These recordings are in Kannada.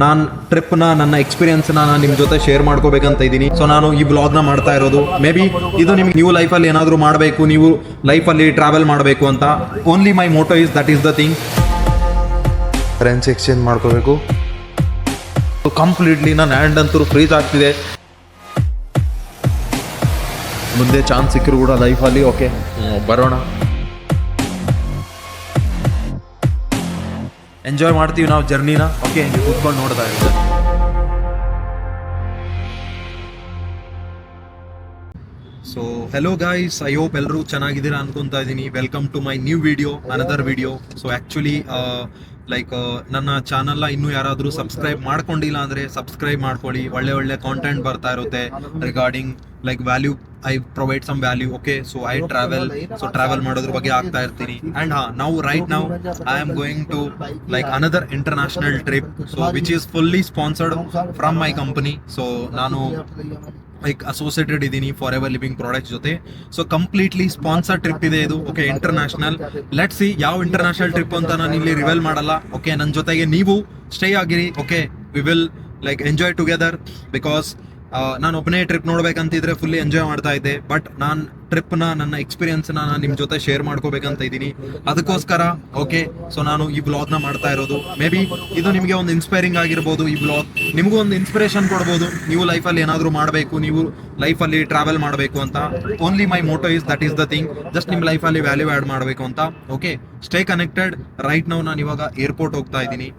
ನಾನು ಟ್ರಿಪ್ನ ನನ್ನ ಎಕ್ಸ್ಪೀರಿಯನ್ಸ್ನ ನಾನು ನಿಮ್ಮ ಜೊತೆ ಶೇರ್ ಮಾಡ್ಕೋಬೇಕಂತ ಇದ್ದೀನಿ. ಸೊ ನಾನು ಈ ಬ್ಲಾಗ್ನ ಮಾಡ್ತಾ ಇರೋದು ಮೇ ಬಿ ಇದು ನಿಮ್ಗೆ ನೀವು ಲೈಫಲ್ಲಿ ಏನಾದರೂ ಮಾಡಬೇಕು, ನೀವು ಲೈಫಲ್ಲಿ ಟ್ರಾವೆಲ್ ಮಾಡಬೇಕು ಅಂತ. Only my motto is that is the thing. Currency exchange ಮಾಡ್ಕೋಬೇಕು. ಕಂಪ್ಲೀಟ್ಲಿ ನನ್ನ ಹ್ಯಾಂಡ್ ಅಂತೂ ಫ್ರೀಸ್ ಆಗ್ತಿದೆ. ಮುಂದೆ ಚಾನ್ಸ್ ಸಿಕ್ಕರು ಕೂಡ ಲೈಫಲ್ಲಿ ಓಕೆ ಬರೋಣ, ಎಂಜಾಯ್ ಮಾಡ್ತೀವಿ ನಾವು ಜರ್ನಿನ. ಓಕೆ, ನೀವು ಕೂತ್ಕೊಂಡು ನೋಡ್ತಾ ಇದ್ದೀವಿ. So hello guys, I hope ಎಲ್ಲರೂ ಚೆನ್ನಾಗಿದ್ದೀರಾ ಅನ್ಕೊಂತಾ ಇದ್ದೀನಿ. Welcome to my new video, another video. So actually ನನ್ನ ಚಾನಲ್ನ ಇನ್ನೂ ಯಾರಾದರೂ ಸಬ್ಸ್ಕ್ರೈಬ್ ಮಾಡ್ಕೊಂಡಿಲ್ಲ ಅಂದರೆ ಸಬ್ಸ್ಕ್ರೈಬ್ ಮಾಡ್ಕೊಳ್ಳಿ. ಒಳ್ಳೆ ಕಾಂಟೆಂಟ್ ಬರ್ತಾ ಇರುತ್ತೆ regarding value. I provide some value. Okay, so I travel ಮಾಡೋದ್ರ ಬಗ್ಗೆ ಆಗ್ತಾ ಇರ್ತೀನಿ. ಆ್ಯಂಡ್ ನಾವು ರೈಟ್ ನಾವು I am going to another international trip, so which is fully sponsored from my company. So ನಾನು ಅಸೋಸಿಯೇಟೆಡ್ ಇದ್ದೀನಿ ಫಾರ್ ಎವರ್ ಲಿವಿಂಗ್ ಪ್ರಾಡಕ್ಟ್ಸ್ ಜೊತೆ. ಸೊ ಕಂಪ್ಲೀಟ್ಲಿ ಸ್ಪಾನ್ಸರ್ ಟ್ರಿಪ್ ಇದೆ ಇದು. Okay, international. ಲೆಟ್ಸ್ ಸಿ ಯಾವ ಇಂಟರ್ನ್ಯಾಷನಲ್ ಟ್ರಿಪ್ ಅಂತ ನಾನು ಇಲ್ಲಿ ರಿವೆಲ್ ಮಾಡಲ್ಲ. ಓಕೆ, ನನ್ನ ಜೊತೆಗೆ ನೀವು ಸ್ಟೇ ಆಗಿರಿ. Okay, V will enjoy together. Because ನಾನು ಒಬ್ಬನೇ ಟ್ರಿಪ್ ನೋಡ್ಬೇಕಂತಿದ್ರೆ ಫುಲ್ಲಿ ಎಂಜಾಯ್ ಮಾಡ್ತಾ ಇದ್ದೆ. ಬಟ್ ನಾನು ಟ್ರಿಪ್ನ ನನ್ನ ಎಕ್ಸ್ಪೀರಿಯನ್ಸ್ನ ನಾನು ನಿಮ್ಮ ಜೊತೆ ಶೇರ್ ಮಾಡ್ಕೋಬೇಕಂತ ಇದ್ದೀನಿ. ಅದಕ್ಕೋಸ್ಕರ ಓಕೆ, ಸೊ ನಾನು ಈ ಬ್ಲಾಗ್ನ ಮಾಡ್ತಾ ಇರೋದು. ಮೇ ಬಿ ಇದು ನಿಮಗೆ ಒಂದು ಇನ್ಸ್ಪೈರಿಂಗ್ ಆಗಿರ್ಬೋದು. ಈ ಬ್ಲಾಗ್ ನಿಮಗೂ ಒಂದು ಇನ್ಸ್ಪಿರೇಷನ್ ಕೊಡ್ಬೋದು. ನೀವು ಲೈಫಲ್ಲಿ ಏನಾದರೂ ಮಾಡಬೇಕು, ನೀವು ಲೈಫಲ್ಲಿ ಟ್ರಾವೆಲ್ ಮಾಡಬೇಕು ಅಂತ. Only my motto is that is the thing. Just ನಿಮ್ಮ ಲೈಫಲ್ಲಿ ವ್ಯಾಲ್ಯೂ ಆ್ಯಡ್ ಮಾಡಬೇಕು ಅಂತ. Okay, stay connected. ರೈಟ್ ನಾವು ನಾನು ಇವಾಗ ಏರ್ಪೋರ್ಟ್ ಹೋಗ್ತಾ ಇದ್ದೀನಿ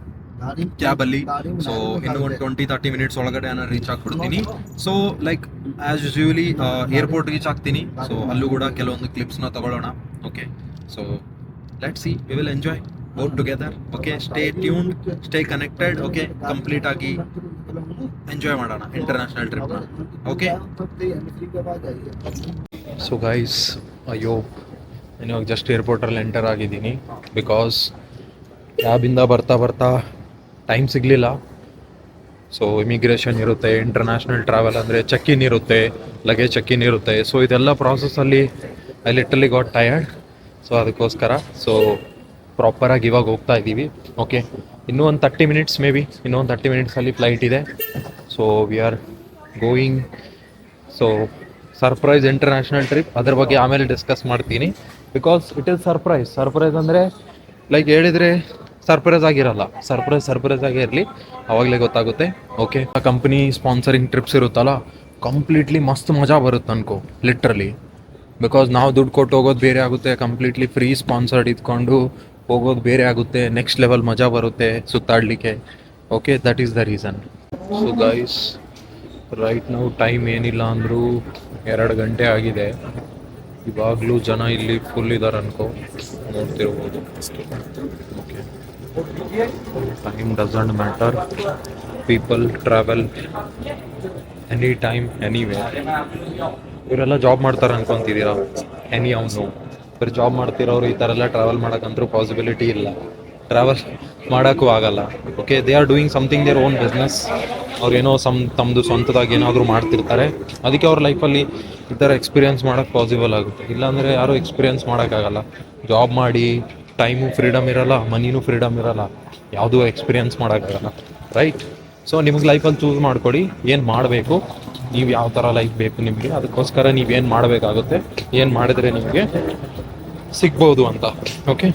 ಕ್ಯಾಬಲ್ಲಿ. ಸೊ ಇನ್ನು ಒಂದು 20-30 ಮಿನಿಟ್ಸ್ ಒಳಗಡೆ ನಾನು ರೀಚ್ ಆಗ್ಬಿಡ್ತೀನಿ. So as usually airport reach ಆಗ್ತೀನಿ. ಸೊ ಅಲ್ಲೂ ಕೂಡ ಕೆಲವೊಂದು ಕ್ಲಿಪ್ಸ್ನ ತಗೊಳ್ಳೋಣ. Okay, so let's see, we will enjoy both together. Okay, stay tuned, stay connected. Okay, complete ಆಗಿ ಎಂಜಾಯ್ ಮಾಡೋಣ ಇಂಟರ್ನ್ಯಾಷನಲ್ ಟ್ರಿಪ್ನ. ಓಕೆ, ಸೊ ಗೈಸ್, ಅಯ್ಯೋ ನಾನು ಇವಾಗ ಜಸ್ಟ್ ಏರ್ಪೋರ್ಟಲ್ಲಿ ಎಂಟರ್ ಆಗಿದ್ದೀನಿ. ಬಿಕಾಸ್ ಕ್ಯಾಬಿಂದ ಬರ್ತಾ ಟೈಮ್ ಸಿಗಲಿಲ್ಲ. ಸೊ ಇಮಿಗ್ರೇಷನ್ ಇರುತ್ತೆ, ಇಂಟರ್ನ್ಯಾಷನಲ್ ಟ್ರಾವೆಲ್ ಅಂದರೆ ಚೆಕ್ ಇನ್ ಇರುತ್ತೆ, ಲಗೇಜ್ ಚೆಕ್ ಇನ್ ಇರುತ್ತೆ. ಸೊ ಇದೆಲ್ಲ ಪ್ರಾಸೆಸ್ಸಲ್ಲಿ I literally got tired. So ಅದಕ್ಕೋಸ್ಕರ ಸೊ ಪ್ರಾಪರಾಗಿ ಇವಾಗ ಹೋಗ್ತಾ ಇದ್ದೀವಿ. ಓಕೆ, ಇನ್ನೂ ಒಂದು 30 ಮಿನಿಟ್ಸ್ ಮೇ ಬಿ, ಇನ್ನೂ ಒಂದು 30 ಮಿನಿಟ್ಸಲ್ಲಿ ಫ್ಲೈಟ್ ಇದೆ. So we are going. So surprise international trip, ಅದ್ರ ಬಗ್ಗೆ ಆಮೇಲೆ ಡಿಸ್ಕಸ್ ಮಾಡ್ತೀನಿ. ಬಿಕಾಸ್ ಇಟ್ ಈಸ್ ಸರ್ಪ್ರೈಸ್ ಅಂದರೆ ಹೇಳಿದರೆ ಸರ್ಪ್ರೈಸ್ ಆಗಿರಲ್ಲ. ಸರ್ಪ್ರೈಸ್ ಆಗಿರಲಿ, ಆವಾಗಲೇ ಗೊತ್ತಾಗುತ್ತೆ. ಓಕೆ, ಕಂಪ್ನಿ ಸ್ಪಾನ್ಸರಿಂಗ್ ಟ್ರಿಪ್ಸ್ ಇರುತ್ತಲ್ಲ, ಕಂಪ್ಲೀಟ್ಲಿ ಮಸ್ತ್ ಮಜಾ ಬರುತ್ತೆ ಅನ್ಕೋ, ಲಿಟ್ರಲಿ. ಬಿಕಾಸ್ ನಾವು ದುಡ್ಡು ಕೊಟ್ಟು ಹೋಗೋದು ಬೇರೆ ಆಗುತ್ತೆ, ಕಂಪ್ಲೀಟ್ಲಿ ಫ್ರೀ ಸ್ಪಾನ್ಸರ್ಡ್ ಇದ್ಕೊಂಡು ಹೋಗೋದು ಬೇರೆ ಆಗುತ್ತೆ. ನೆಕ್ಸ್ಟ್ ಲೆವೆಲ್ ಮಜಾ ಬರುತ್ತೆ ಸುತ್ತಾಡಲಿಕ್ಕೆ. Okay, that is the reason. So guys, right ನಾವು ಟೈಮ್ ಏನಿಲ್ಲ ಅಂದರೂ 2 ಗಂಟೆ ಆಗಿದೆ. ಇವಾಗಲೂ ಜನ ಇಲ್ಲಿ ಫುಲ್ ಇದ್ದಾರೆ ಅನ್ಕೋ, ನೋಡ್ತಿರ್ಬೋದು. Okay, time doesn't matter. People travel any time anyway. ಇವರೆಲ್ಲ ಜಾಬ್ ಮಾಡ್ತಾರೆ ಅನ್ಕೊತಿದ್ದೀರಾ? ಅವನು ಬರೀ ಜಾಬ್ ಮಾಡ್ತಿರೋರು ಈ ಥರ ಎಲ್ಲ ಟ್ರಾವೆಲ್ ಮಾಡೋಕ್ಕಂತೂ ಪಾಸಿಬಿಲಿಟಿ ಇಲ್ಲ, ಟ್ರಾವೆಲ್ ಮಾಡೋಕ್ಕೂ ಆಗಲ್ಲ. Okay, they are doing something their own business. ಅವ್ರೇನೋ ತಮ್ಮದು ಸ್ವಂತದಾಗಿ ಏನಾದರೂ ಮಾಡ್ತಿರ್ತಾರೆ. ಅದಕ್ಕೆ ಅವ್ರ ಲೈಫಲ್ಲಿ ಈ ಥರ ಎಕ್ಸ್ಪೀರಿಯೆನ್ಸ್ ಮಾಡೋಕ್ಕೆ ಪಾಸಿಬಲ್ ಆಗುತ್ತೆ. ಇಲ್ಲಾಂದರೆ ಯಾರೂ ಎಕ್ಸ್ಪೀರಿಯೆನ್ಸ್ ಮಾಡೋಕ್ಕಾಗಲ್ಲ. ಜಾಬ್ ಮಾಡಿ ಟೈಮು ಫ್ರೀಡಮ್ ಇರೋಲ್ಲ, ಮನಿನೂ ಫ್ರೀಡಮ್ ಇರೋಲ್ಲ, ಯಾವುದೂ ಎಕ್ಸ್ಪೀರಿಯೆನ್ಸ್ ಮಾಡೋಕ್ಕಾಗಲ್ಲ. ರೈಟ್? ಸೊ ನಿಮಗೆ ಲೈಫಲ್ಲಿ ಚೂಸ್ ಮಾಡ್ಕೊಡಿ ಏನು ಮಾಡಬೇಕು, ನೀವು ಯಾವ ಥರ ಲೈಫ್ ಬೇಕು ನಿಮಗೆ. ಅದಕ್ಕೋಸ್ಕರ ನೀವೇನು ಮಾಡಬೇಕಾಗುತ್ತೆ, ಏನು ಮಾಡಿದ್ರೆ ನಿಮಗೆ ಸಿಗ್ಬೋದು ಅಂತ. Okay,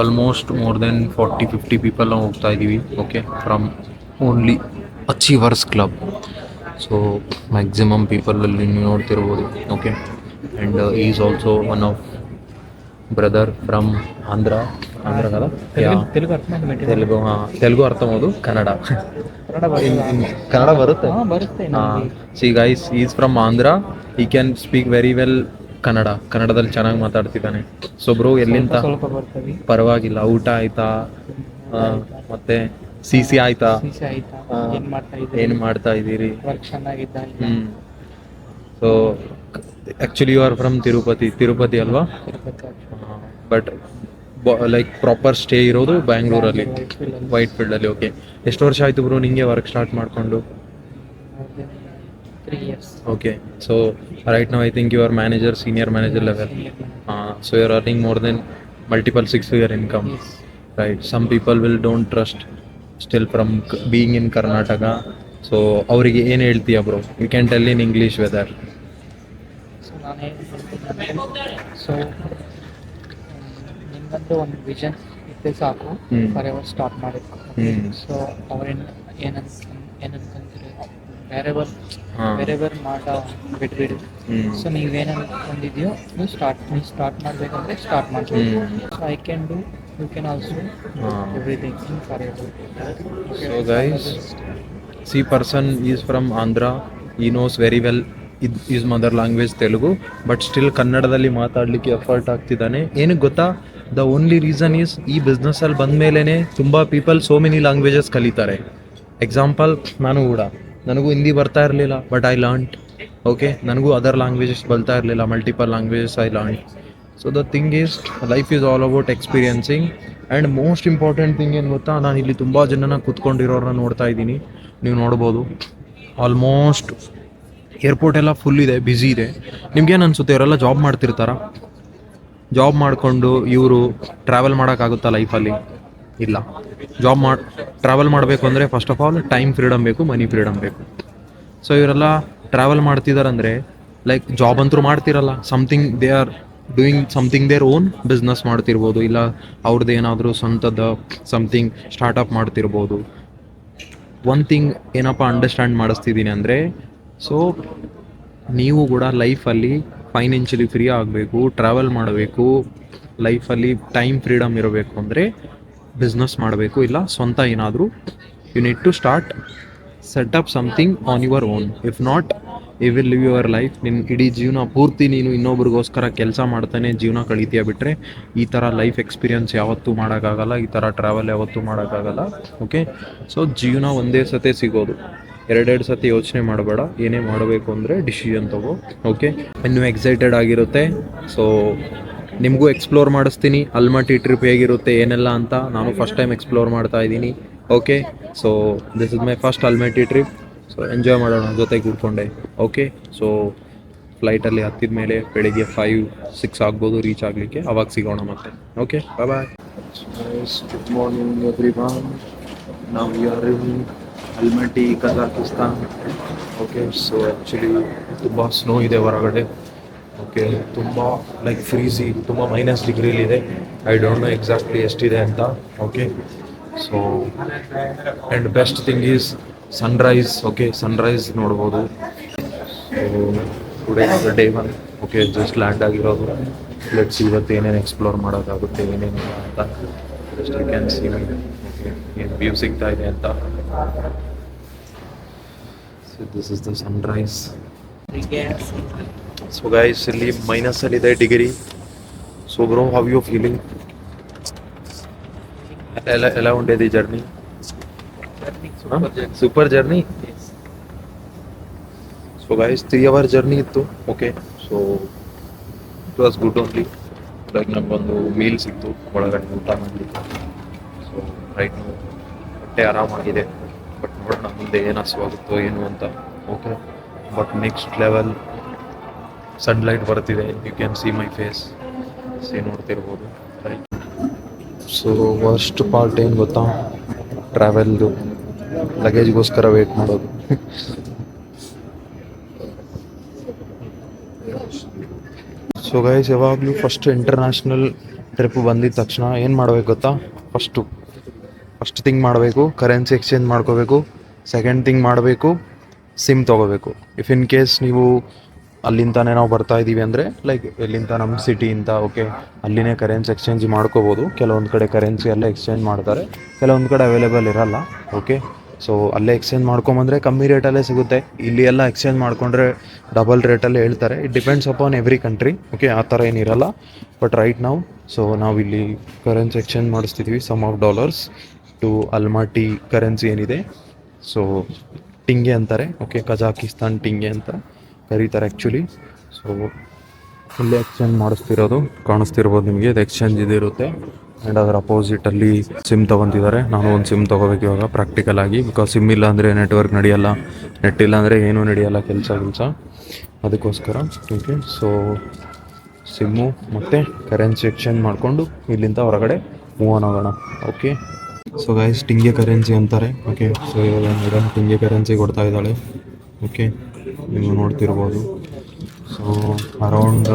almost more than 40-50 people ನಾವು ಹೋಗ್ತಾ ಇದ್ದೀವಿ. Okay, from only achievers club. So maximum ಪೀಪಲಲ್ಲಿ ನೀವು ನೋಡ್ತಿರ್ಬೋದು. Okay, and he's also one of brother from Andhra కదా? ತೆಲುಗು ಅರ್ಥ ಮಾಡೋದು, ಕನ್ನಡ ಬರುತ್ತೆ. See guys, he's from Andhra. He can speak very well ಕನ್ನಡದಲ್ಲಿ ಚೆನ್ನಾಗಿ ಮಾತಾಡ್ತಿದ್ದಾನೆ. ಸೊ ಬ್ರೋ, ಎಲ್ಲಿಂದ? ಪರವಾಗಿಲ್ಲ. ಊಟ ಆಯ್ತಾ? ಮತ್ತೆ ಸಿ ಆಯ್ತಾ? ಏನು ಮಾಡ್ತಾ ಇದ್ದೀರಿ? So actually you are from Tirupati ಅಲ್ವಾ? ಬಟ್ ಪ್ರಾಪರ್ ಸ್ಟೇ ಇರೋದು ಬ್ಯಾಂಗ್ಳೂರಲ್ಲಿ, ವೈಟ್ ಫೀಲ್ಡಲ್ಲಿ. ಓಕೆ, ಎಷ್ಟು ವರ್ಷ ಆಯಿತು ಬ್ರೋ ನಿಮಗೆ ವರ್ಕ್ ಸ್ಟಾರ್ಟ್ ಮಾಡಿಕೊಂಡು? 3 years. Okay, so right now I think you are senior manager level. So you are earning more than multiple 6-figure income. Yes. Right? Some people don't trust still from being in Karnataka. So ಅವರಿಗೆ ಏನು ಹೇಳ್ತೀಯ bro? You can tell in English whether. So ನಾನು ಏನು ಹೇಳ್ತೀನಿ ಸೊ ನಿಮ್ಗಂತೂ ಒಂದು ವಿಷನ್ ಇದ್ದೇ ಸಾಕು, ಫಾರ್ ಎವರ್ ಸ್ಟಾರ್ಟ್ ಮಾಡಬೇಕು. ಸೊ ಅವ್ರೇನು ಏನನ್ಕೊಂತೀರಿ ಬೇರೆ ಮಾಡ ಬಿಟ್ಬಿಡಿ. ಸೊ ನೀವೇನು ಅನ್ಕೊಂಡಿದ್ಯೋ ನೀವು ಸ್ಟಾರ್ಟ್ ಮಾಡಬೇಕಂದ್ರೆ ಸ್ಟಾರ್ಟ್ ಮಾಡಬೇಕು. So I can do, you can also everything in forever. So guys, see person he's from Andhra, he knows very well his mother language Telugu, but still ಕನ್ನಡದಲ್ಲಿ ಮಾತಾಡಲಿಕ್ಕೆ ಎಫರ್ಟ್ ಆಗ್ತಿದ್ದಾನೆ. ಏನಕ್ಕೆ ಗೊತ್ತಾ? ದ ಓನ್ಲಿ ರೀಸನ್ ಈಸ್ ಈ ಬಿಸ್ನೆಸ್ಸಲ್ಲಿ ಬಂದ ಮೇಲೇ ತುಂಬ ಪೀಪಲ್ ಸೋ ಮೆನಿ ಲ್ಯಾಂಗ್ವೇಜಸ್ ಕಲಿತಾರೆ. ಎಕ್ಸಾಂಪಲ್ ನನಗೂ ಹಿಂದಿ ಬರ್ತಾ ಇರಲಿಲ್ಲ, ಬಟ್ ಐ ಲರ್ನ್ಡ್. ಓಕೆ, ನನಗೂ ಅದರ್ ಲ್ಯಾಂಗ್ವೇಜಸ್ ಬರ್ತಾ ಇರಲಿಲ್ಲ, multiple languages I learned. So the thing is life is all about experiencing. And most important thing ಏನು ಗೊತ್ತಾ, ನಾನು ಇಲ್ಲಿ ತುಂಬ ಜನನ ಕೂತ್ಕೊಂಡಿರೋರನ್ನ ನೋಡ್ತಾ ಇದ್ದೀನಿ, ನೀವು ನೋಡ್ಬೋದು. ಆಲ್ಮೋಸ್ಟ್ ಏರ್ಪೋರ್ಟ್ ಎಲ್ಲ ಫುಲ್ ಇದೆ, ಬ್ಯುಸಿ ಇದೆ. ನಿಮ್ಗೇನು ಅನಿಸುತ್ತೆ, ಇವರೆಲ್ಲ ಜಾಬ್ ಮಾಡ್ತಿರ್ತಾರ? ಜಾಬ್ ಮಾಡಿಕೊಂಡು ಇವರು ಟ್ರಾವೆಲ್ ಮಾಡೋಕ್ಕಾಗುತ್ತಾ ಲೈಫಲ್ಲಿ? ಇಲ್ಲ. ಟ್ರಾವೆಲ್ ಮಾಡಬೇಕು ಅಂದರೆ first of all time freedom ಬೇಕು, ಮನಿ ಫ್ರೀಡಮ್ ಬೇಕು. ಸೊ ಇವರೆಲ್ಲ ಟ್ರಾವೆಲ್ ಮಾಡ್ತಿದ್ದಾರಂದರೆ ಲೈಕ್ ಜಾಬ್ ಅಂತೂ ಮಾಡ್ತಿರಲ್ಲ, something they are doing something their own business ಮಾಡ್ತಿರ್ಬೋದು, ಇಲ್ಲ ಅವ್ರದ್ದು ಏನಾದರೂ ಸ್ವಂತದ ಸಮಥಿಂಗ್ ಸ್ಟಾರ್ಟಪ್ ಮಾಡ್ತಿರ್ಬೋದು. ಒನ್ ಥಿಂಗ್ ಏನಪ್ಪ ಅಂಡರ್ಸ್ಟ್ಯಾಂಡ್ ಮಾಡಿಸ್ತಿದ್ದೀನಿ ಅಂದರೆ, ಸೊ ನೀವು ಕೂಡ ಲೈಫಲ್ಲಿ ಫೈನಾನ್ಷಿಯಲಿ ಫ್ರೀ ಆಗಬೇಕು, ಟ್ರಾವೆಲ್ ಮಾಡಬೇಕು, ಲೈಫಲ್ಲಿ ಟೈಮ್ ಫ್ರೀಡಮ್ ಇರಬೇಕು ಅಂದರೆ ಬಿಸ್ನೆಸ್ ಮಾಡಬೇಕು, ಇಲ್ಲ ಸ್ವಂತ ಏನಾದರೂ you need to start setup something on your own. If not you will live your life. ನಿನ್ನ ಇಡೀ ಜೀವನ ಪೂರ್ತಿ ನೀನು ಇನ್ನೊಬ್ರಿಗೋಸ್ಕರ ಕೆಲಸ ಮಾಡ್ತಾನೆ ಜೀವನ ಕಳೀತೀಯ ಬಿಟ್ಟರೆ ಈ ಥರ ಲೈಫ್ ಎಕ್ಸ್ಪೀರಿಯನ್ಸ್ ಯಾವತ್ತೂ ಮಾಡೋಕ್ಕಾಗಲ್ಲ, ಈ ಥರ ಟ್ರಾವೆಲ್ ಯಾವತ್ತೂ ಮಾಡೋಕ್ಕಾಗಲ್ಲ. ಓಕೆ, ಸೊ ಜೀವನ ಒಂದೇ ಸತಿ ಸಿಗೋದು, ಎರಡೆರಡು ಸತಿ ಯೋಚನೆ ಮಾಡಬೇಡ. ಏನೇ ಮಾಡಬೇಕು ಅಂದರೆ ಡಿಸಿಷನ್ ತಗೋ. ಓಕೆ, ಇನ್ನೂ ಎಕ್ಸೈಟೆಡ್ ಆಗಿರುತ್ತೆ. ಸೊ ನಿಮಗೂ ಎಕ್ಸ್ಪ್ಲೋರ್ ಮಾಡಿಸ್ತೀನಿ ಅಲ್ಮಟಿ ಟ್ರಿಪ್ ಹೇಗಿರುತ್ತೆ ಏನೆಲ್ಲ ಅಂತ. ನಾನು ಫಸ್ಟ್ ಟೈಮ್ ಎಕ್ಸ್ಪ್ಲೋರ್ ಮಾಡ್ತಾ ಇದ್ದೀನಿ. Okay, so this is my first Almaty trip. So enjoy ಮಾಡೋಣ ಜೊತೆಗೆ ಕೂತ್ಕೊಂಡೆ. ಓಕೆ, ಸೊ ಫ್ಲೈಟಲ್ಲಿ ಹತ್ತಿದ ಮೇಲೆ ಬೆಳಿಗ್ಗೆ 5-6 ಆಗ್ಬೋದು ರೀಚ್ ಆಗಲಿಕ್ಕೆ, ಅವಾಗ ಸಿಗೋಣ ಮತ್ತೆ. Okay, bye bye. Good morning everyone. ನಾವು we are in Almaty, Kazakhstan. Okay, so actually ತುಂಬ ಸ್ನೋ ಇದೆ ಹೊರಗಡೆ. ಓಕೆ, ತುಂಬ ಲೈಕ್ ಫ್ರೀಸಿ, ತುಂಬ -ಡಿಗ್ರಿಲಿದೆ. ಐ ಡೋಂಟ್ ನೋ ಎಕ್ಸಾಕ್ಟ್ಲಿ ಎಷ್ಟಿದೆ ಅಂತ. Okay, so and best thing is sunrise. Okay, sunrise ನೋಡ್ಬೋದು. So today day 1. Okay, just land ಆಗಿರೋದು. ಲೆಟ್ಸ್ ಇವತ್ತು ಏನೇನು ಎಕ್ಸ್ಪ್ಲೋರ್ ಮಾಡೋಕ್ಕಾಗುತ್ತೆ ಏನೇನಿಲ್ಲ ಅಂತ. Just you can see me. Okay, ಏನು ವ್ಯೂ ಸಿಗ್ತಾ ಇದೆ ಅಂತ. So this is the sunrise. So guys, ಇಲ್ಲಿ -ಅಲ್ಲಿದೆ degree. So bro, how you feeling? ఎలా ఉండేది journey? Super journey. So guys, 3 hour journey ಇತ್ತು. Okay, so it was good only. Like ನಮಗೊಂದು ಮೀಲ್ ಸಿಕ್ತು ಒಳಗಡೆ ಊಟ ಮಾಡಲಿಕ್ಕೆ. ಸೊ ರೈಟ್ ನಾವು ಹೊಟ್ಟೆ ಆರಾಮಾಗಿದೆ, ಬಟ್ ನೋಡೋಣ ಮುಂದೆ ಏನು ಹಸುವಾಗುತ್ತೋ ಏನು ಅಂತ. Okay, but next level sunlight ಬರ್ತಿದೆ. You can see my face, ನೋಡ್ತಿರ್ಬೋದು. ರೈಟ್, ಸೊ ವರ್ಸ್ಟ್ ಪಾರ್ಟ್ ಏನು ಗೊತ್ತಾ? ಟ್ರಾವೆಲ್ದು ಲಗೇಜ್ಗೋಸ್ಕರ ವೇಟ್ ಮಾಡೋದು. ಸೊ ಗೈಸ್, ಯಾವಾಗಲೂ ಫಸ್ಟ್ ಇಂಟರ್ನ್ಯಾಷನಲ್ ಟ್ರಿಪ್ ಬಂದಿದ್ದ ತಕ್ಷಣ ಏನು ಮಾಡಬೇಕು ಗೊತ್ತಾ? ಫಸ್ಟ್ ಥಿಂಗ್ ಮಾಡಬೇಕು, ಕರೆನ್ಸಿ ಎಕ್ಸ್ಚೇಂಜ್ ಮಾಡ್ಕೋಬೇಕು. ಸೆಕೆಂಡ್ ಥಿಂಗ್ ಮಾಡಬೇಕು, ಸಿಮ್ ತೊಗೋಬೇಕು. ಇಫ್ ಇನ್ ಕೇಸ್ ನೀವು ಅಲ್ಲಿಂದನೇ ನಾವು ಬರ್ತಾ ಇದ್ದೀವಿ ಅಂದರೆ ಲೈಕ್ ಎಲ್ಲಿಂದ ನಮ್ಮ ಸಿಟಿಯಿಂದ, ಓಕೆ, ಅಲ್ಲಿನೇ ಕರೆನ್ಸಿ ಎಕ್ಸ್ಚೇಂಜ್ ಮಾಡ್ಕೋಬೋದು. ಕೆಲವೊಂದು ಕಡೆ ಕರೆನ್ಸಿ ಅಲ್ಲೇ ಎಕ್ಸ್ಚೇಂಜ್ ಮಾಡ್ತಾರೆ, ಕೆಲವೊಂದು ಕಡೆ ಅವೈಲೇಬಲ್ ಇರಲ್ಲ. ಓಕೆ, ಸೊ ಅಲ್ಲೇ ಎಕ್ಸ್ಚೇಂಜ್ ಮಾಡ್ಕೊಂಬಂದರೆ ಕಮ್ಮಿ ರೇಟಲ್ಲೇ ಸಿಗುತ್ತೆ. ಇಲ್ಲಿ ಎಲ್ಲ ಎಕ್ಸ್ಚೇಂಜ್ ಮಾಡಿಕೊಂಡ್ರೆ ಡಬಲ್ ರೇಟಲ್ಲೇ ಹೇಳ್ತಾರೆ. It depends upon every country. Okay, ಆ ಥರ ಏನಿರಲ್ಲ. ಬಟ್ ರೈಟ್ ನಾವು, ಸೊ ನಾವಿಲ್ಲಿ ಕರೆನ್ಸಿ ಎಕ್ಸ್ಚೇಂಜ್ ಮಾಡಿಸ್ತಿದ್ವಿ some of dollars to Almaty currency ಏನಿದೆ. ಸೊ ಟಿಂಗೆ ಅಂತಾರೆ. ಓಕೆ, ಕಜಾಕಿಸ್ತಾನ್ ಟಿಂಗೆ ಅಂತ ಕರೀತಾರೆ ಆ್ಯಕ್ಚುಲಿ. ಸೊ ಇಲ್ಲೇ ಎಕ್ಸ್ಚೇಂಜ್ ಮಾಡಿಸ್ತಿರೋದು ಕಾಣಿಸ್ತಿರ್ಬೋದು ನಿಮಗೆ. ಇದು ಎಕ್ಸ್ಚೇಂಜ್ ಇದಿರುತ್ತೆ. ಆ್ಯಂಡ್ ಅದರ ಅಪೋಸಿಟಲ್ಲಿ ಸಿಮ್ ತೊಗೊತಿದ್ದಾರೆ. ನಾನು ಒಂದು ಸಿಮ್ ತೊಗೋಬೇಕು ಇವಾಗ ಪ್ರಾಕ್ಟಿಕಲ್ ಆಗಿ. ಬಿಕಾಸ್ ಸಿಮ್ ಇಲ್ಲ ಅಂದರೆ ನೆಟ್ವರ್ಕ್ ನಡೆಯಲ್ಲ, ನೆಟ್ ಇಲ್ಲ ಅಂದರೆ ಏನೂ ನಡೆಯಲ್ಲ ಕೆಲಸ. ಅದಕ್ಕೋಸ್ಕರ. ಓಕೆ, ಸೊ ಸಿಮ್ಮು ಮತ್ತು ಕರೆನ್ಸಿ ಎಕ್ಸ್ಚೇಂಜ್ ಮಾಡಿಕೊಂಡು ಇಲ್ಲಿಂದ ಹೊರಗಡೆ ಮೂವ್ ಆನ್ ಆಗೋಣ. ಓಕೆ. ಸೊ ಗೈಸ್ ಟಿಂಗೆ ಕರೆನ್ಸಿ ಅಂತಾರೆ. ಓಕೆ, ಸೊ ಇವಾಗ ಮೇಡಮ್ ಟಿಂಗೆ ಕರೆನ್ಸಿ ಕೊಡ್ತಾ ಇದ್ದಾಳೆ. ಓಕೆ, ನೀವು ನೋಡ್ತಿರ್ಬೋದು. ಸೊ ಅರೌಂಡ್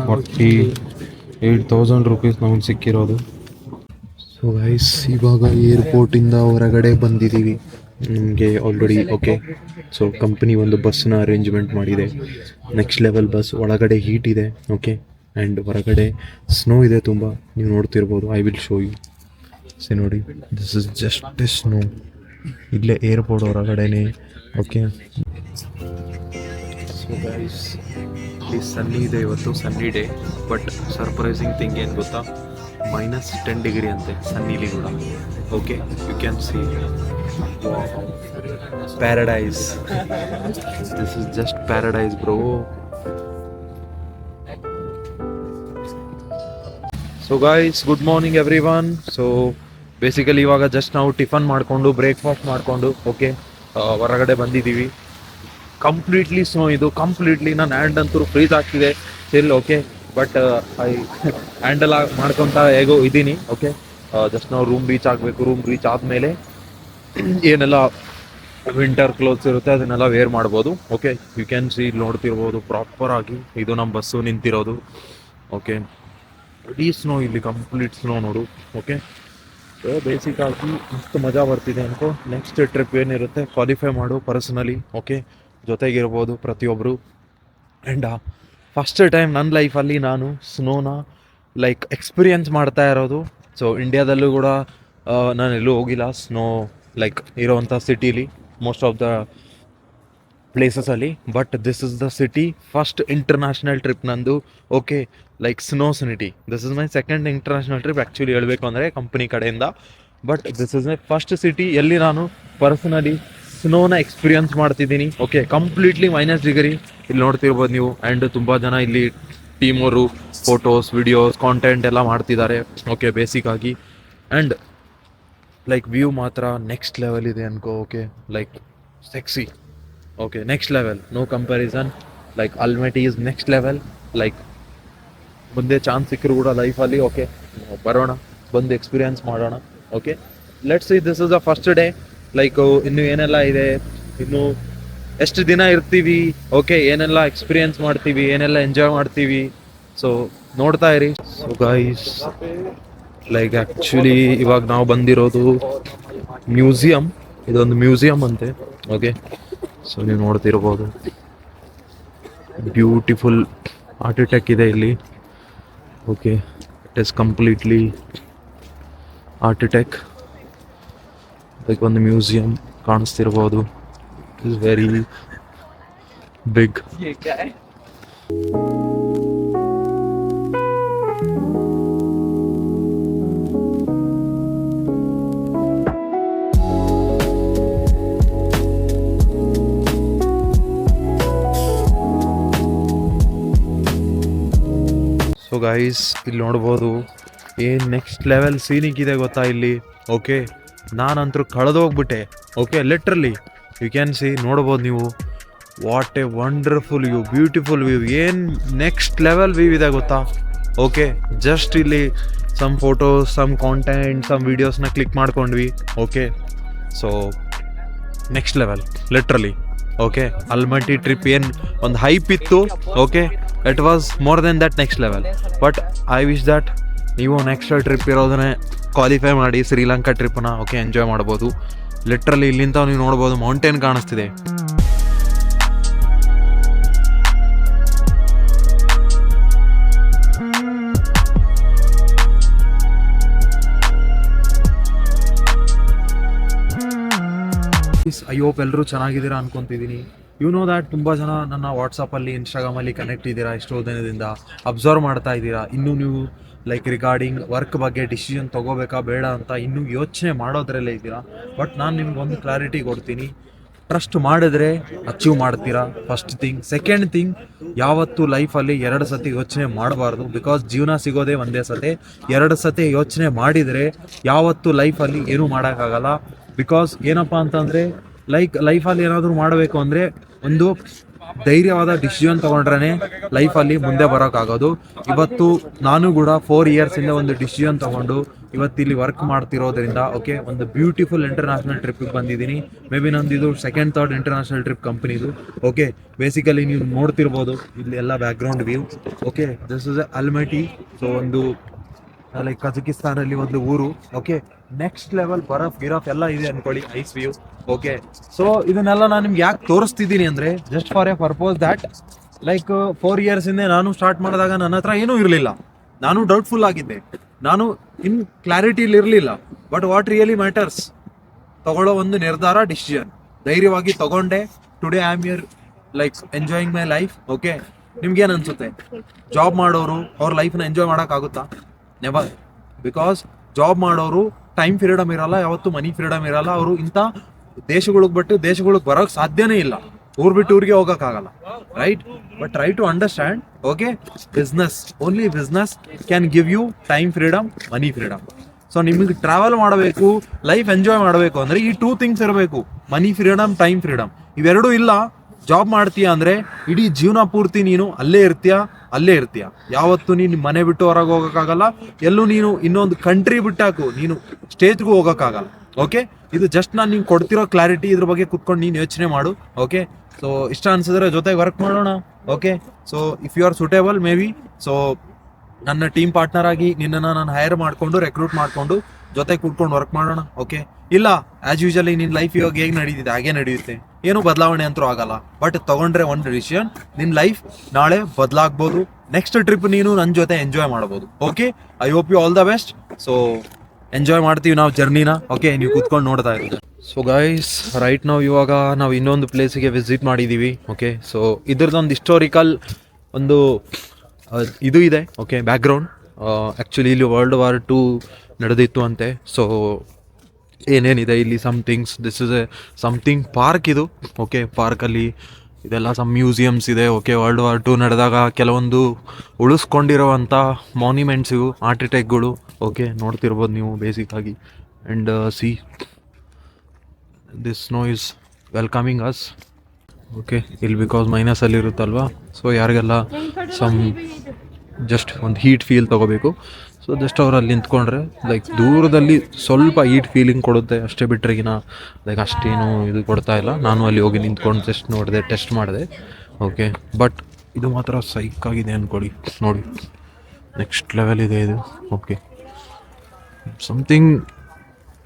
48,000 ರುಪೀಸ್ ನಮಗೆ ಸಿಕ್ಕಿರೋದು. ಸೊ ಗೈಸ್ ಇವಾಗ ಏರ್ಪೋರ್ಟಿಂದ ಹೊರಗಡೆ ಬಂದಿದ್ದೀವಿ. ನಿಮಗೆ ಆಲ್ರೆಡಿ ಓಕೆ. ಸೊ ಕಂಪ್ನಿ ಒಂದು ಬಸ್ನ ಅರೇಂಜ್ಮೆಂಟ್ ಮಾಡಿದೆ. Next level bus. ಒಳಗಡೆ ಹೀಟ್ ಇದೆ. ಓಕೆ, ಆ್ಯಂಡ್ ಹೊರಗಡೆ ಸ್ನೋ ಇದೆ ತುಂಬ. ನೀವು ನೋಡ್ತಿರ್ಬೋದು. I will show you. See ನೋಡಿ, this is just a snow. ಇಲ್ಲೇ ಏರ್ಪೋರ್ಟ್ ಹೊರಗಡೆನೆ. ಓಕೆ, ಸೊ ಗೈಸ್ ಇಲ್ಲಿ ಸನ್ನಿ ಇದೆ ಇವತ್ತು, sunny day. But surprising thing ಏನು ಗೊತ್ತಾ, -10 ಡಿಗ್ರಿ ಅಂತೆ ಸನ್ನಿಲಿ ಕೂಡ. Okay, you can see paradise. This is just paradise bro. So guys good morning everyone. So basically ಇವಾಗ ಜಸ್ಟ್ ನಾವು ಟಿಫನ್ ಮಾಡಿಕೊಂಡು ಬ್ರೇಕ್ಫಾಸ್ಟ್ ಮಾಡಿಕೊಂಡು ಓಕೆ ಹೊರಗಡೆ ಬಂದಿದ್ದೀವಿ. ಕಂಪ್ಲೀಟ್ಲಿ ಸ್ನೋ ಇದು, ಕಂಪ್ಲೀಟ್ಲಿ. ನನ್ನ ಹ್ಯಾಂಡ್ ಅಂತೂ ಫ್ರೀಸ್ ಆಗ್ತಿದೆ still. Okay, but I handle ಮಾಡ್ಕೊತ ಹೇಗೋ ಇದ್ದೀನಿ. ಓಕೆ, ಜಸ್ಟ್ ನಾವು ರೂಮ್ ರೀಚ್ ಆಗಬೇಕು. ರೂಮ್ ರೀಚ್ ಆದಮೇಲೆ ಏನೆಲ್ಲ ವಿಂಟರ್ ಕ್ಲೋತ್ಸ್ ಇರುತ್ತೆ ಅದನ್ನೆಲ್ಲ ವೇರ್ ಮಾಡ್ಬೋದು. ಓಕೆ, ಯು ಕ್ಯಾನ್ ಸಿ ನೋಡ್ತಿರ್ಬೋದು ಪ್ರಾಪರ್ ಆಗಿ. ಇದು ನಮ್ಮ ಬಸ್ಸು ನಿಂತಿರೋದು. ಓಕೆ, ಇಡೀ ಸ್ನೋ ಇಲ್ಲಿ, ಕಂಪ್ಲೀಟ್ ಸ್ನೋ ನೋಡು. ಓಕೆ, ಸೊ ಬೇಸಿಕ್ಕಾಗಿ ಇಷ್ಟು ಮಜಾ ಬರ್ತಿದೆ ಅನ್ಕೋ. ನೆಕ್ಸ್ಟ್ ಟ್ರಿಪ್ ಏನಿರುತ್ತೆ ಕ್ವಾಲಿಫೈ ಮಾಡು ಪರ್ಸ್ನಲಿ. ಓಕೆ, ಜೊತೆಗಿರ್ಬೋದು ಪ್ರತಿಯೊಬ್ಬರು. ಆ್ಯಂಡ್ ಫಸ್ಟ್ ಟೈಮ್ ನನ್ನ ಲೈಫಲ್ಲಿ ನಾನು ಸ್ನೋನ ಲೈಕ್ ಎಕ್ಸ್ಪೀರಿಯನ್ಸ್ ಮಾಡ್ತಾ ಇರೋದು. ಸೊ ಇಂಡಿಯಾದಲ್ಲೂ ಕೂಡ ನಾನು ಎಲ್ಲೂ ಹೋಗಿಲ್ಲ ಸ್ನೋ ಲೈಕ್ ಇರೋವಂಥ ಸಿಟೀಲಿ, ಮೋಸ್ಟ್ ಆಫ್ ದ ಪ್ಲೇಸಸಲ್ಲಿ. But this is the city first international trip ನಂದು. Okay, like snow city. This is my second international trip actually ಹೇಳಬೇಕು ಅಂದರೆ ಕಂಪ್ನಿ ಕಡೆಯಿಂದ. But this is my first city ಎಲ್ಲಿ ನಾನು ಪರ್ಸನಲಿ ಸ್ನೋನ ಎಕ್ಸ್ಪೀರಿಯನ್ಸ್ ಮಾಡ್ತಿದ್ದೀನಿ. ಓಕೆ, ಕಂಪ್ಲೀಟ್ಲಿ -10 ಡಿಗ್ರಿ ಇಲ್ಲಿ ನೋಡ್ತಿರ್ಬೋದು ನೀವು. ಆ್ಯಂಡ್ ತುಂಬ ಜನ ಇಲ್ಲಿ ಟೀಮವರು ಫೋಟೋಸ್, ವಿಡಿಯೋಸ್, ಕಾಂಟೆಂಟ್ ಎಲ್ಲ ಮಾಡ್ತಿದ್ದಾರೆ. ಓಕೆ, ಬೇಸಿಕ್ಕಾಗಿ. ಆ್ಯಂಡ್ ಲೈಕ್ ವ್ಯೂ ಮಾತ್ರ ನೆಕ್ಸ್ಟ್ ಲೆವೆಲ್ ಇದೆ ಅನ್ಕೋ. Okay, like sexy. Okay, next level, no comparison. Like Almaty is next level. Like ಮುಂದೆ ಚಾನ್ಸ್ ಸಿಕ್ಕರು ಕೂಡ ಲೈಫಲ್ಲಿ ಓಕೆ ಬರೋಣ, ಬಂದು ಎಕ್ಸ್ಪೀರಿಯನ್ಸ್ ಮಾಡೋಣ. Okay, let's see. This is the first day. Like ಇನ್ನು ಏನೆಲ್ಲ ಇದೆ, ಇನ್ನು ಎಷ್ಟು ದಿನ ಇರ್ತೀವಿ, ಓಕೆ, ಏನೆಲ್ಲ ಎಕ್ಸ್ಪೀರಿಯನ್ಸ್ ಮಾಡ್ತೀವಿ, ಏನೆಲ್ಲ ಎಂಜಾಯ್ ಮಾಡ್ತೀವಿ. ಸೊ ನೋಡ್ತಾ ಇರಿ. ಸೊ ಗೈಸ್ ಲೈಕ್ ಆ್ಯಕ್ಚುಲಿ ಇವಾಗ ನಾವು ಬಂದಿರೋದು ಮ್ಯೂಸಿಯಂ. ಇದೊಂದು ಮ್ಯೂಸಿಯಂ ಅಂತೆ. ಓಕೆ, ಸೊ ನೀವು ನೋಡ್ತಿರ್ಬೋದು ಬ್ಯೂಟಿಫುಲ್ ಆರ್ಕಿಟೆಕ್ಟ್ ಇದೆ ಇಲ್ಲಿ. Okay, it is completely architect. Like ಒಂದು ಮ್ಯೂಸಿಯಂ ಕಾಣಿಸ್ತಿರ್ಬೋದು. It is very big. So guys ಇಲ್ಲಿ ನೋಡ್ಬೋದು ಏನು ನೆಕ್ಸ್ಟ್ ಲೆವೆಲ್ ಸೀನಿಕ್ ಇದೆ ಗೊತ್ತಾ ಇಲ್ಲಿ. ಓಕೆ, ನಾನಂತರೂ ಕಳೆದೋಗ್ಬಿಟ್ಟೆ. Okay, literally you can see, ನೋಡ್ಬೋದು ನೀವು. What a wonderful view, beautiful view. ಏನು ನೆಕ್ಸ್ಟ್ ಲೆವೆಲ್ ವ್ಯೂ ಇದೆ ಗೊತ್ತಾ. ಓಕೆ, ಜಸ್ಟ್ ಇಲ್ಲಿ some photos, some content, some ವೀಡಿಯೋಸ್ನ ಕ್ಲಿಕ್ ಮಾಡ್ಕೊಂಡ್ವಿ. Okay, so next level literally. Okay, Almaty trip ಏನು ಒಂದು ಹೈಪ್ ಇತ್ತು. Okay, it was more than that next level. But I wish that ನೀವು ನೆಕ್ಸ್ಟ್ ಟ್ರಿಪ್ ಇರೋದನ್ನೇ ಕ್ವಾಲಿಫೈ ಮಾಡಿ ಶ್ರೀಲಂಕಾ ಟ್ರಿಪ್ನ. ಓಕೆ, ಎಂಜಾಯ್ ಮಾಡ್ಬೋದು. ಲಿಟ್ರಲಿ ಇಲ್ಲಿಂದ ನೀವು ನೋಡ್ಬೋದು ಮೌಂಟೇನ್ ಕಾಣಿಸ್ತಿದೆ. ಐ ಹೋಪ್ ಎಲ್ಲರೂ ಚೆನ್ನಾಗಿದ್ದೀರಾ ಅನ್ಕೊತಿದ್ದೀನಿ. ಯು ನೋ ದ್ಯಾಟ್ ತುಂಬ ಜನ ನನ್ನ ವಾಟ್ಸಪ್ಪಲ್ಲಿ, ಇನ್ಸ್ಟಾಗ್ರಾಮಲ್ಲಿ ಕನೆಕ್ಟ್ ಇದ್ದೀರಾ. ಎಷ್ಟೋ ದಿನದಿಂದ ಅಬ್ಸರ್ವ್ ಮಾಡ್ತಾ ಇದ್ದೀರಾ. ಇನ್ನೂ ನೀವು ಲೈಕ್ ರಿಗಾರ್ಡಿಂಗ್ ವರ್ಕ್ ಬಗ್ಗೆ ಡಿಸಿಷನ್ ತೊಗೋಬೇಕಾ ಬೇಡ ಅಂತ ಇನ್ನೂ ಯೋಚನೆ ಮಾಡೋದ್ರಲ್ಲೇ ಇದ್ದೀರಾ. ಬಟ್ ನಾನು ನಿಮ್ಗೊಂದು ಕ್ಲಾರಿಟಿ ಕೊಡ್ತೀನಿ. ಟ್ರಸ್ಟ್ ಮಾಡಿದ್ರೆ ಅಚೀವ್ ಮಾಡ್ತೀರಾ, ಫಸ್ಟ್ ಥಿಂಗ್. ಸೆಕೆಂಡ್ ಥಿಂಗ್, ಯಾವತ್ತೂ ಲೈಫಲ್ಲಿ 2 ಸತಿ ಯೋಚನೆ ಮಾಡಬಾರ್ದು. ಬಿಕಾಸ್ ಜೀವನ ಸಿಗೋದೇ ಒಂದೇ ಸತಿ. 2 ಸತಿ ಯೋಚನೆ ಮಾಡಿದರೆ ಯಾವತ್ತೂ ಲೈಫಲ್ಲಿ ಏನೂ ಮಾಡೋಕ್ಕಾಗಲ್ಲ. ಬಿಕಾಸ್ ಏನಪ್ಪ ಅಂತಂದರೆ ಲೈಕ್ ಲೈಫಲ್ಲಿ ಏನಾದರೂ ಮಾಡಬೇಕು ಅಂದರೆ ಒಂದು ಧೈರ್ಯವಾದ ಡಿಸಿಷನ್ ತೊಗೊಂಡ್ರೆ ಲೈಫಲ್ಲಿ ಮುಂದೆ ಬರೋಕ್ಕಾಗೋದು. ಇವತ್ತು ನಾನು ಕೂಡ 4 ಇಯರ್ಸ್ ಇಂದ ಒಂದು ಡಿಸಿಷನ್ ತೊಗೊಂಡು ಇವತ್ತಿಲ್ಲಿ ವರ್ಕ್ ಮಾಡ್ತಿರೋದ್ರಿಂದ ಓಕೆ ಒಂದು ಬ್ಯೂಟಿಫುಲ್ ಇಂಟರ್ನ್ಯಾಷನಲ್ ಟ್ರಿಪ್ಪಿಗೆ ಬಂದಿದ್ದೀನಿ. ಮೇ ಬಿ ನಂದು ಇದು 2nd 3rd ಇಂಟರ್ನ್ಯಾಷನಲ್ ಟ್ರಿಪ್ ಕಂಪ್ನಿದು. ಓಕೆ ಬೇಸಿಕಲಿ ನೀವು ನೋಡ್ತಿರ್ಬೋದು ಇಲ್ಲಿ ಎಲ್ಲ background view. Okay this is Almaty. So ಒಂದು ಲೈಕ್ ಕಜಕಿಸ್ತಾನಲ್ಲಿ ಒಂದು ಊರು. ಓಕೆ ನೆಕ್ಸ್ಟ್ ಲೆವೆಲ್ ಗಿರಫ್ ಎಲ್ಲ ಇದೆ ಅನ್ಕೊಳ್ಳಿ, ಐಸ್ ವ್ಯೂ. ಓಕೆ ಸೊ ಇದನ್ನೆಲ್ಲ ನಾನು ನಿಮ್ಗೆ ಯಾಕೆ ತೋರಿಸ್ತಿದ್ದೀನಿ ಅಂದರೆ just for A purpose that like 4 years ಹಿಂದೆ ನಾನು ಸ್ಟಾರ್ಟ್ ಮಾಡಿದಾಗ ನನ್ನ ಹತ್ರ ಏನೂ ಇರಲಿಲ್ಲ. ನಾನು ಡೌಟ್ಫುಲ್ ಆಗಿದ್ದೆ, ನಾನು ಇನ್ ಕ್ಲಾರಿಟಿಲಿ ಇರಲಿಲ್ಲ. ಬಟ್ ವಾಟ್ ರಿಯಲಿ ಮ್ಯಾಟರ್ಸ್ ತಗೊಳ್ಳೋ ಒಂದು ನಿರ್ಧಾರ, ಡಿಸಿಷನ್ ಧೈರ್ಯವಾಗಿ ತಗೊಂಡೆ. Today I am here like enjoying my life. Okay ನಿಮ್ಗೇನು ಅನ್ಸುತ್ತೆ? ಜಾಬ್ ಮಾಡೋರು ಅವ್ರ ಲೈಫ್ನ ಎಂಜಾಯ್ ಮಾಡೋಕ್ಕಾಗುತ್ತಾ? ನೆವರ್. ಬಿಕಾಸ್ ಜಾಬ್ ಮಾಡೋರು ಟೈಮ್ ಫ್ರೀಡಮ್ ಇರಲ್ಲ, ಯಾವತ್ತು ಮನಿ ಫ್ರೀಡಮ್ ಇರಲ್ಲ. ಅವರು ಇಂಥ ದೇಶಗಳಿಗೆ ಬರೋಕ್ಕೆ ಸಾಧ್ಯನೇ ಇಲ್ಲ. ಊರ್ ಬಿಟ್ಟು ಊರಿಗೆ ಹೋಗೋಕ್ಕಾಗಲ್ಲ, right? But try to understand. Okay business, only business can give you time freedom, money freedom. So ನಿಮಗೆ ಟ್ರಾವೆಲ್ ಮಾಡಬೇಕು, ಲೈಫ್ ಎಂಜಾಯ್ ಮಾಡಬೇಕು ಅಂದರೆ ಈ 2 ಥಿಂಗ್ಸ್ ಇರಬೇಕು, ಮನಿ ಫ್ರೀಡಮ್, ಟೈಮ್ ಫ್ರೀಡಮ್. ಇವೆರಡೂ ಇಲ್ಲ, ಜಾಬ್ ಮಾಡ್ತೀಯ ಅಂದರೆ ಇಡೀ ಜೀವನ ಪೂರ್ತಿ ನೀನು ಅಲ್ಲೇ ಇರ್ತೀಯ. ಯಾವತ್ತು ನೀನು ಮನೆ ಬಿಟ್ಟು ಹೊರಗೆ ಹೋಗೋಕ್ಕಾಗಲ್ಲ, ಎಲ್ಲೂ ನೀನು ಇನ್ನೊಂದು ಕಂಟ್ರಿ ಬಿಟ್ಟಾಕು ನೀನು ಸ್ಟೇಜ್ಗೂ ಹೋಗೋಕ್ಕಾಗಲ್ಲ. ಓಕೆ ಇದು ಜಸ್ಟ್ ನಾನು ನಿಂಗೆ ಕೊಡ್ತಿರೋ ಕ್ಲಾರಿಟಿ. ಇದ್ರ ಬಗ್ಗೆ ಕುತ್ಕೊಂಡು ನೀನು ಯೋಚನೆ ಮಾಡು. ಓಕೆ ಸೊ ಇಷ್ಟ ಅನ್ಸಿದ್ರೆ ಜೊತೆಗೆ ವರ್ಕ್ ಮಾಡೋಣ. Okay so if you are suitable maybe so ನನ್ನ ಟೀಮ್ ಪಾರ್ಟ್ನರ್ ಆಗಿ ನಿನ್ನನ್ನು ನಾನು ಹೈರ್ ಮಾಡಿಕೊಂಡು ರೆಕ್ರೂಟ್ ಮಾಡಿಕೊಂಡು ಜೊತೆ ಕೂತ್ಕೊಂಡು ವರ್ಕ್ ಮಾಡೋಣ. ಓಕೆ ಇಲ್ಲ ಆ್ಯಸ್ ಯೂಶಲಿ ನಿನ್ನ ಲೈಫ್ ಇವಾಗ ಹೇಗೆ ನಡೀತಿದೆ ಹಾಗೆ ನಡೆಯುತ್ತೆ, ಏನು ಬದಲಾವಣೆ ಅಂತೂ ಆಗಲ್ಲ. ಬಟ್ ತಗೊಂಡ್ರೆ ಒಂದು ಡಿಸಿಷನ್, ನಿನ್ನ ಲೈಫ್ ನಾಳೆ ಬದಲಾಗ್ಬೋದು. ನೆಕ್ಸ್ಟ್ ಟ್ರಿಪ್ ನೀನು ನನ್ನ ಜೊತೆ ಎಂಜಾಯ್ ಮಾಡ್ಬೋದು. Okay I hope you all the best. So enjoy ಮಾಡ್ತೀವಿ ನಾವು ಜರ್ನಿನ. ಓಕೆ ನೀವು ಕೂತ್ಕೊಂಡು ನೋಡ್ತಾ ಇದ್ದೀವಿ. ಸೊ ಗೈಸ್ ರೈಟ್ ಇವಾಗ ನಾವು ಇನ್ನೊಂದು ಪ್ಲೇಸಿಗೆ ವಿಸಿಟ್ ಮಾಡಿದ್ದೀವಿ. ಓಕೆ ಸೊ ಇದ್ರದ್ದೊಂದು ಹಿಸ್ಟೋರಿಕಲ್ ಒಂದು ಇದು ಇದೆ. ಓಕೆ ಬ್ಯಾಕ್ಗ್ರೌಂಡ್ ಆ್ಯಕ್ಚುಲಿ ಇಲ್ಲಿ World War II ನಡೆದಿತ್ತು ಅಂತೆ. ಸೊ ಏನೇನಿದೆ ಇಲ್ಲಿ somethings, this is A something park ಇದು. ಓಕೆ ಪಾರ್ಕಲ್ಲಿ ಇದೆಲ್ಲ ಸಮ್ ಮ್ಯೂಸಿಯಮ್ಸ್ ಇದೆ. ಓಕೆ World War II ನಡೆದಾಗ ಕೆಲವೊಂದು ಉಳಿಸ್ಕೊಂಡಿರೋವಂಥ ಮಾನ್ಯುಮೆಂಟ್ಸ್ ಇವು, ಆರ್ಕಿಟೆಕ್ಟ್ಗಳು. ಓಕೆ ನೋಡ್ತಿರ್ಬೋದು ನೀವು ಬೇಸಿಕ್ಕಾಗಿ. And see this snow is welcoming us. Okay ಇಲ್ಲಿ ಬಿಕಾಸ್ ಮೈನಸಲ್ಲಿ ಇರುತ್ತಲ್ವಾ, ಸೊ ಯಾರಿಗೆಲ್ಲ ಸಮ್ ಜಸ್ಟ್ ಒಂದು ಹೀಟ್ ಫೀಲ್ ತೊಗೋಬೇಕು. ಸೊ ಜಸ್ಟ್ ಅವ್ರು ಅಲ್ಲಿ ನಿಂತ್ಕೊಂಡ್ರೆ ಲೈಕ್ ದೂರದಲ್ಲಿ ಸ್ವಲ್ಪ ಹೀಟ್ ಫೀಲಿಂಗ್ ಕೊಡುತ್ತೆ ಅಷ್ಟೇ, ಬಿಟ್ರೆಗಿನ ಲೈಕ್ ಅಷ್ಟೇನು ಇದು ಕೊಡ್ತಾ ಇಲ್ಲ. ನಾನು ಅಲ್ಲಿ ಹೋಗಿ ನಿಂತ್ಕೊಂಡು ಜಸ್ಟ್ ನೋಡಿದೆ, ಟೆಸ್ಟ್ ಮಾಡಿದೆ. ಓಕೆ ಬಟ್ ಇದು ಮಾತ್ರ ಸೈಕಾಗಿದೆ ಅಂದ್ಕೊಳ್ಳಿ. ನೋಡಿ ನೆಕ್ಸ್ಟ್ ಲೆವೆಲ್ ಇದೆ ಇದು. Okay something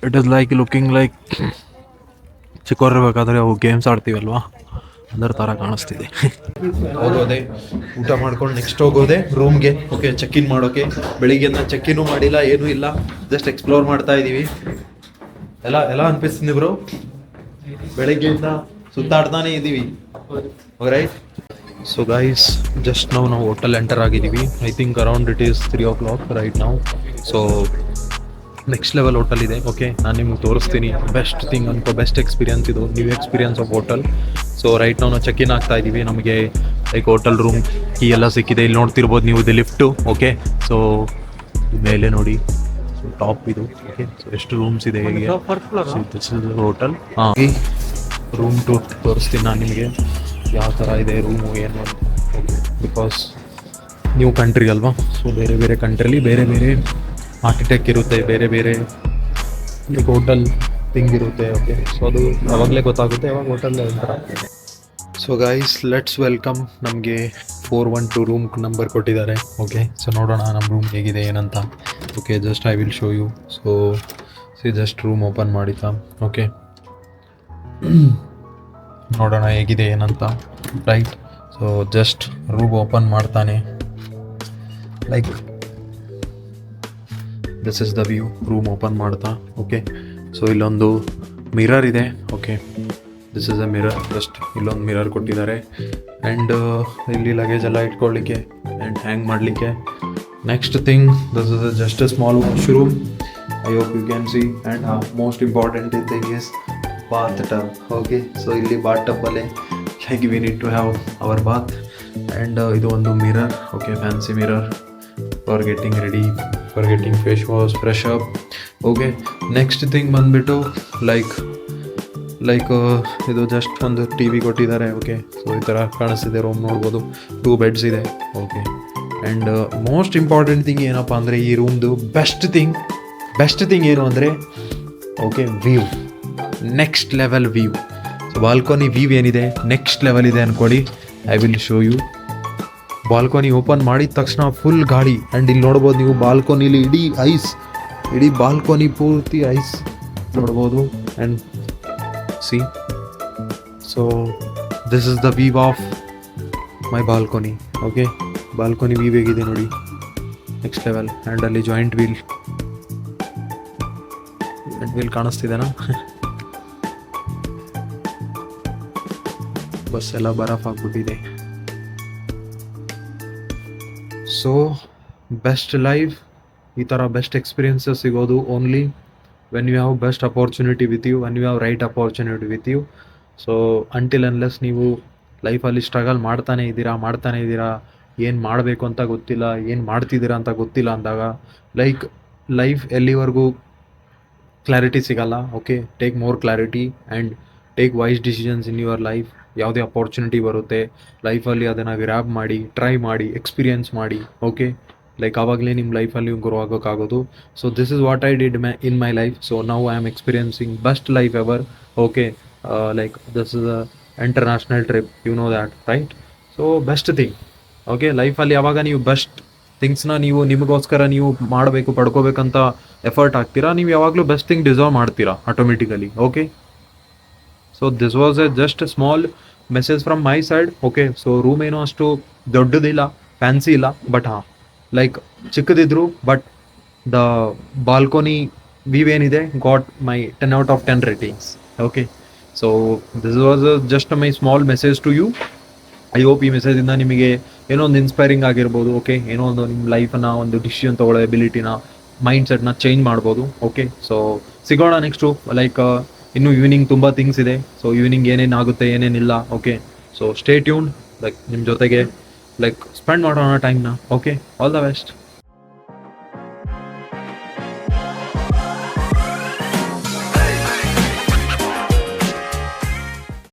it is like looking like ಚಿಕ್ಕವರಿರ್ಬೇಕಾದ್ರೆ ಅವು ಗೇಮ್ಸ್ ಆಡ್ತೀವಲ್ವಾ ಅದರ ಥರ ಕಾಣಿಸ್ತಿದೆ. ಹೋಗೋದೆ ಊಟ ಮಾಡ್ಕೊಂಡು ನೆಕ್ಸ್ಟ್ ಹೋಗೋದೆ ರೂಮ್ಗೆ. ಓಕೆ ಚೆಕ್ ಇನ್ ಮಾಡೋಕೆ. ಬೆಳಿಗ್ಗೆನ ಚೆಕ್ ಇನ್ನೂ ಮಾಡಿಲ್ಲ, ಏನೂ ಇಲ್ಲ, ಜಸ್ಟ್ ಎಕ್ಸ್ಪ್ಲೋರ್ ಮಾಡ್ತಾ ಇದ್ದೀವಿ. ಎಲ್ಲ ಅನ್ಪಿಸ್ತೀನಿ ಬ್ರೋ, ಬೆಳಿಗ್ಗೆಯಿಂದ ಸುತ್ತಾಡ್ತಾನೆ ಇದ್ದೀವಿ. ರೈಟ್ ಸೊ ಗೈಸ್ ಜಸ್ಟ್ ನಾವು ಹೋಟೆಲ್ ಎಂಟರ್ ಆಗಿದ್ದೀವಿ. I think around it is 3 o'clock right ನಾವು. ಸೊ ನೆಕ್ಸ್ಟ್ ಲೆವೆಲ್ ಹೋಟೆಲ್ ಇದೆ. ಓಕೆ ನಾನು ನಿಮ್ಗೆ ತೋರಿಸ್ತೀನಿ. ಬೆಸ್ಟ್ ಥಿಂಗ್ ಅನ್ಕೋ, ಬೆಸ್ಟ್ ಎಕ್ಸ್ಪೀರಿಯನ್ಸ್ ಇದು, new experience of hotel. So right ನಾವು ಚೆಕ್ ಇನ್ ಆಗ್ತಾ ಇದ್ದೀವಿ. ನಮಗೆ ಲೈಕ್ ಹೋಟೆಲ್ ರೂಮ್ ಕೀ ಎಲ್ಲ ಸಿಕ್ಕಿದೆ. ಇಲ್ಲಿ ನೋಡ್ತಿರ್ಬೋದು ನೀವು, ಇದು ಲಿಫ್ಟು. ಓಕೆ ಸೊ ಮೇಲೆ ನೋಡಿ, ಸೊ ಟಾಪ್ ಇದು. ಓಕೆ ಸೊ ಎಷ್ಟು ರೂಮ್ಸ್ ಇದೆ ಹೇಗೆ ದಿಸ್ ಇಸ್ ಹೋಟೆಲ್. ಹಾಂ ರೂಮ್ ಟೂರ್ ತೋರಿಸ್ತೀನಿ ನಾನು ನಿಮಗೆ, ಯಾವ ಥರ ಇದೆ ರೂಮು ಏನು ಅಂತ. ಓಕೆ ಬಿಕಾಸ್ ನ್ಯೂ ಕಂಟ್ರಿ ಅಲ್ವಾ, ಸೊ ಬೇರೆ ಬೇರೆ ಕಂಟ್ರಿಲಿ ಬೇರೆ ಬೇರೆ ಆರ್ಕಿಟೆಕ್ಟ್ ಇರುತ್ತೆ, ಬೇರೆ ಬೇರೆ ಲೈಕ್ ಹೋಟೆಲ್ ಥಿಂಗ್ ಇರುತ್ತೆ. ಓಕೆ ಸೊ ಅದು ಅವಾಗಲೇ ಗೊತ್ತಾಗುತ್ತೆ ಯಾವಾಗ ಹೋಟೆಲ್ ಎಂಟರ್ ಆಗ್ತದೆ. So guys let's welcome. ನಮಗೆ 412 ರೂಮ್ ನಂಬರ್ ಕೊಟ್ಟಿದ್ದಾರೆ. ಓಕೆ ಸೊ ನೋಡೋಣ ನಮ್ಮ ರೂಮ್ ಹೇಗಿದೆ ಏನಂತ. Okay just I will show you. So just room open ಮಾಡಿತಾ. ಓಕೆ ನೋಡೋಣ ಹೇಗಿದೆ ಏನಂತ. Right so just room open ಮಾಡ್ತಾನೆ. Like this is the view. Room open ಮಾಡ್ತಾ. ಓಕೆ ಸೊ ಇಲ್ಲೊಂದು ಮಿರರ್ ಇದೆ. Okay this is a mirror. Just ಇಲ್ಲೊಂದು ಮಿರರ್ ಕೊಟ್ಟಿದ್ದಾರೆ. ಆ್ಯಂಡ್ ಇಲ್ಲಿ ಲಗೇಜ್ ಎಲ್ಲ ಇಟ್ಕೊಳ್ಳಿಕ್ಕೆ ಆ್ಯಂಡ್ ಹ್ಯಾಂಗ್ ಮಾಡಲಿಕ್ಕೆ. Next thing this is just a small washroom. I hope you can see. And most important thing is bath tub. Okay so ಇಲ್ಲಿ ಬಾತ್ ಟಬ್ಬಲ್ಲೇ like we need to have our bath. And ಇದು ಒಂದು mirror. Okay fancy mirror for getting ready, for getting face wash, fresh up. Okay next thing ಬಂದುಬಿಟ್ಟು ಲೈಕ್ ಲೈಕ್ ಇದು ಜಸ್ಟ್ ಒಂದು ಟಿ ವಿ ಕೊಟ್ಟಿದ್ದಾರೆ. ಓಕೆ, ಸೊ ಈ ಥರ ಕಾಣಿಸ್ತಿದೆ ರೂಮ್ ನೋಡ್ಬೋದು. 2 ಬೆಡ್ಸ್ ಇದೆ. Okay, and most important thing ಏನಪ್ಪ ಅಂದರೆ ಈ ರೂಮ್ದು ಬೆಸ್ಟ್ ಥಿಂಗ್ ಏನು ಅಂದರೆ okay, view, next level view. So balcony view ಏನಿದೆ ನೆಕ್ಸ್ಟ್ ಲೆವೆಲ್ ಇದೆ ಅಂದ್ಕೊಳ್ಳಿ. I will show you. Balcony open ಮಾಡಿದ ತಕ್ಷಣ ಫುಲ್ ಗಾಳಿ. ಆ್ಯಂಡ್ ಇಲ್ಲಿ ನೋಡ್ಬೋದು ನೀವು ಬಾಲ್ಕನಿಲಿ ಇಡೀ ಬಾಲ್ಕನಿ ಪೂರ್ತಿ ಐಸ್ ನೋಡ್ಬೋದು. And see, so this is the view of my balcony. Okay, balcony view ಹೇಗಿದೆ ನೋಡಿ, ನೆಕ್ಸ್ಟ್ ಲೆವೆಲ್. ಆ್ಯಂಡ್ ಅಲ್ಲಿ ಜಾಯಿಂಟ್ ವೀಲ್ ಕಾಣಿಸ್ತಿದೆನಾ? ಬಸ್ ಎಲ್ಲ ಬರಫ್ ಆಗ್ಬಿಟ್ಟಿದೆ. ಸೊ ಬೆಸ್ಟ್ ಲೈಫ್, ಈ ಥರ ಬೆಸ್ಟ್ ಎಕ್ಸ್ಪೀರಿಯನ್ಸಸ್ ಸಿಗೋದು only when you have best opportunity with you, when you have right opportunity with you. So until unless ನೀವು ಲೈಫಲ್ಲಿ ಸ್ಟ್ರಗಲ್ ಮಾಡ್ತಾನೆ ಇದ್ದೀರಾ, ಏನು ಮಾಡಬೇಕು ಅಂತ ಗೊತ್ತಿಲ್ಲ, ಏನು ಮಾಡ್ತಿದ್ದೀರಾ ಅಂತ ಗೊತ್ತಿಲ್ಲ ಅಂದಾಗ ಲೈಫ್ ಎಲ್ಲಿವರೆಗೂ ಕ್ಲಾರಿಟಿ ಸಿಗಲ್ಲ. Okay, take more clarity and take wise decisions in your life. ಯಾವುದೇ ಅಪಾರ್ಚುನಿಟಿ ಬರುತ್ತೆ ಲೈಫಲ್ಲಿ ಅದನ್ನು ಗ್ರ್ಯಾಬ್ ಮಾಡಿ, ಟ್ರೈ ಮಾಡಿ, ಎಕ್ಸ್ಪೀರಿಯನ್ಸ್ ಮಾಡಿ. ಓಕೆ, ಆವಾಗಲೇ ನಿಮ್ಮ ಲೈಫಲ್ಲಿ ಗ್ರೋ ಆಗೋಕ್ಕಾಗೋದು. So this is what I did in my life. So now I am experiencing best life ever. Okay, this is a international trip, you know that, right? So best thing. Okay, ಲೈಫಲ್ಲಿ ಯಾವಾಗ ನೀವು ಬೆಸ್ಟ್ ಥಿಂಗ್ಸ್ನ ನೀವು ನಿಮಗೋಸ್ಕರ ನೀವು ಮಾಡಬೇಕು, ಪಡ್ಕೋಬೇಕಂತ ಎಫರ್ಟ್ ಹಾಕ್ತೀರಾ, ನೀವು ಯಾವಾಗಲೂ ಬೆಸ್ಟ್ ಥಿಂಗ್ ಡಿಸರ್ವ್ ಮಾಡ್ತೀರಾ automatically. Okay, so this was a just small message from my side. Okay, so room ಏನೋ ಅಷ್ಟು ದೊಡ್ಡದಿಲ್ಲ, ಫ್ಯಾನ್ಸಿ ಇಲ್ಲ, ಬಟ್ ಚಿಕ್ಕದಿದ್ರು, ಬಟ್ ದ ಬಾಲ್ಕನಿ ವ್ಯೂ ಏನಿದೆ got my 10 out of 10 ratings. Okay, so this was just my small message to you. I hope ಈ ಮೆಸೇಜಿಂದ ನಿಮಗೆ ಏನೋ ಒಂದು ಇನ್ಸ್ಪೈರಿಂಗ್ ಆಗಿರ್ಬೋದು. ಓಕೆ, ಏನೋ ಒಂದು ನಿಮ್ಮ ಲೈಫನ್ನ ಒಂದು ಡಿಸಿಷನ್ ತೊಗೊಳ್ಳೋ ಎಬಿಲಿಟಿನ, ಮೈಂಡ್ ಸೆಟ್ನ ಚೇಂಜ್ ಮಾಡ್ಬೋದು. ಓಕೆ, ಸೊ ಸಿಗೋಣ ನೆಕ್ಸ್ಟು. ಇನ್ನೂ ಈವ್ನಿಂಗ್ ತುಂಬ ಥಿಂಗ್ಸ್ ಇದೆ. ಸೊ ಈವ್ನಿಂಗ್ ಏನೇನಾಗುತ್ತೆ ಏನೇನಿಲ್ಲ. Okay, so stay tuned. ನಿಮ್ಮ ಜೊತೆಗೆ ಸ್ಪೆಂಡ್ ಮಾಡೋಣ ಟೈಮ್ನ. Okay, all the best.